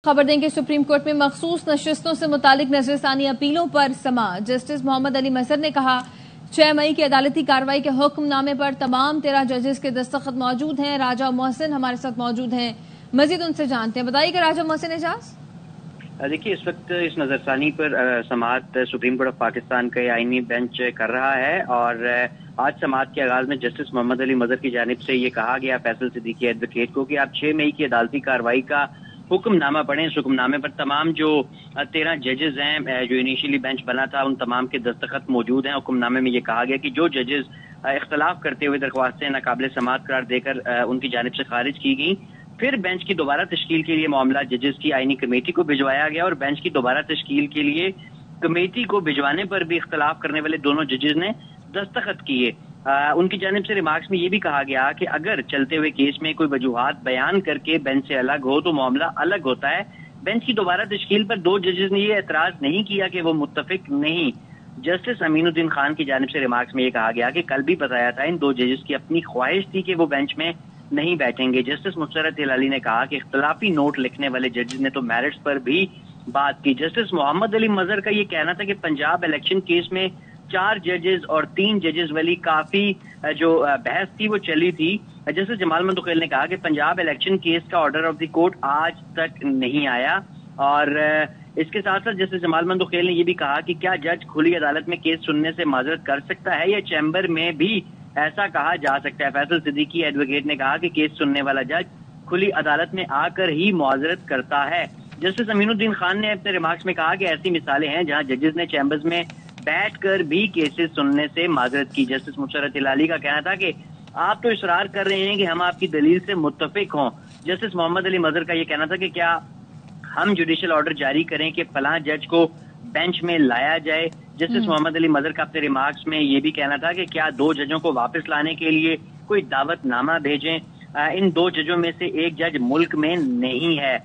खबर दें कि सुप्रीम कोर्ट में मखसूस नशिस्तों से मुतालिक नजरसानी अपीलों पर समाअत। जस्टिस मोहम्मद अली मजहर ने कहा 6 मई की अदालती कार्रवाई के हुक्मनामे पर तमाम 13 जजेस के दस्तखत मौजूद हैं। राजा मोहसिन हमारे साथ मौजूद हैं, मजीद उनसे जानते हैं। बताइएगा राजा मोहसिन एजाज। देखिए, इस वक्त इस नजरसानी पर समाअत सुप्रीम कोर्ट ऑफ पाकिस्तान का आईनी बेंच कर रहा है और आज समाअत के आगाज में जस्टिस मोहम्मद अली मजहर की जानिब से ये कहा गया फैसल सिद्दीकी एडवोकेट को कि आप 6 मई की अदालती कार्रवाई का हुक्मनामा पढ़ें। इस हुक्मनामे पर तमाम जो 13 जजेस हैं जो इनिशियली बेंच बना था उन तमाम के दस्तखत मौजूद हैं। हुक्मनामे में ये कहा गया कि जो जजेस इख्तलाफ करते हुए दरख्वास्तें नाकाबिले समाअत करार देकर उनकी जानिब से खारिज की गई, फिर बेंच की दोबारा तश्कील के लिए मामला जजेस की आईनी कमेटी को भिजवाया गया और बेंच की दोबारा तश्कील के लिए कमेटी को भिजवाने पर भी इख्तलाफ करने वाले दोनों जजेस ने दस्तखत किए। उनकी जानिब से रिमार्क्स में ये भी कहा गया कि अगर चलते हुए केस में कोई वजूहात बयान करके बेंच से अलग हो तो मामला अलग होता है। बेंच की दोबारा तश्कील पर 2 जजेस ने ये एतराज नहीं किया कि वो मुत्तफिक नहीं। जस्टिस अमीनुद्दीन खान की जानिब से रिमार्क्स में ये कहा गया कि कल भी बताया था इन 2 जजेस की अपनी ख्वाहिश थी कि वो बेंच में नहीं बैठेंगे। जस्टिस मुसर्रत हिलाली ने कहा कि इख्तलाफी नोट लिखने वाले जजेस ने तो मेरिट्स पर भी बात की। जस्टिस मोहम्मद अली मजहर का ये कहना था कि पंजाब इलेक्शन केस में 4 जजेस और 3 जजेस वाली काफी जो बहस थी वो चली थी। जस्टिस जमाल मंतुखेल ने कहा कि पंजाब इलेक्शन केस का ऑर्डर ऑफ द कोर्ट आज तक नहीं आया और इसके साथ साथ जस्टिस जमाल मंतुखेल ने यह भी कहा कि क्या जज खुली अदालत में केस सुनने से माजरत कर सकता है या चैम्बर में भी ऐसा कहा जा सकता है। फैसल सिद्दीकी एडवोकेट ने कहा कि केस सुनने वाला जज खुली अदालत में आकर ही माजरत करता है। जस्टिस अमीनुद्दीन खान ने अपने रिमार्क्स में कहा कि ऐसी मिसालें हैं जहां जजेस ने चैम्बर्स में बैठकर भी केसेस सुनने से माजरत की। जस्टिस मुसर्रत हिलाली का कहना था कि आप तो इसरार कर रहे हैं कि हम आपकी दलील से मुत्तफिक हों। जस्टिस मोहम्मद अली मजहर का यह कहना था कि क्या हम जुडिशियल ऑर्डर जारी करें कि फलां जज को बेंच में लाया जाए। जस्टिस मोहम्मद अली मजहर का अपने रिमार्क्स में ये भी कहना था कि क्या 2 जजों को वापस लाने के लिए कोई दावतनामा भेजें। इन 2 जजों में से एक जज मुल्क में नहीं है।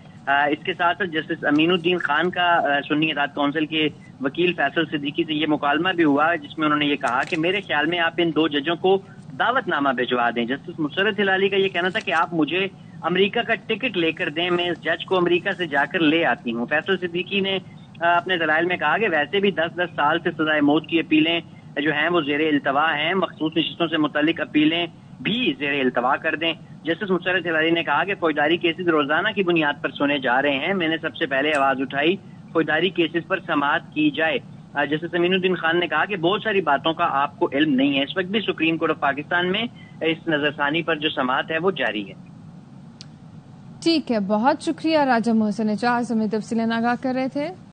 इसके साथ साथ जस्टिस अमीनुद्दीन खान का सुन्नी अदालत काउंसिल के वकील फैसल सिद्दीकी से ये मुकालमा भी हुआ जिसमें उन्होंने ये कहा कि मेरे ख्याल में आप इन 2 जजों को दावतनामा भिजवा दें। जस्टिस मुसर्रत हिलाली का ये कहना था कि आप मुझे अमेरिका का टिकट लेकर दें, मैं इस जज को अमेरिका से जाकर ले आती हूँ। फैसल सिद्दीकी ने अपने दलाइल में कहा कि वैसे भी 10-10 साल से सजाए मौत की अपीलें जो हैं वो ज़ेरे इल्तवा हैं, मखसूस नशिस्तों से मुतालिक अपीलें भी ज़ेरे इल्तवा कर दें। जस्टिस मुसर्रत हिलाली ने कहा कि फौजदारी केसेस रोजाना की बुनियाद पर सुने जा रहे हैं, मैंने सबसे पहले आवाज उठाई फौजदारी केसेस पर समाअत की जाए। जस्टिस अमीनुद्दीन खान ने कहा कि बहुत सारी बातों का आपको इल्म नहीं है। इस वक्त भी सुप्रीम कोर्ट ऑफ पाकिस्तान में इस नजरसानी पर जो समाअत है वो जारी है। ठीक है, बहुत शुक्रिया राजा मोहसिन एजाज, हमें तफसीलें आगाह कर रहे थे।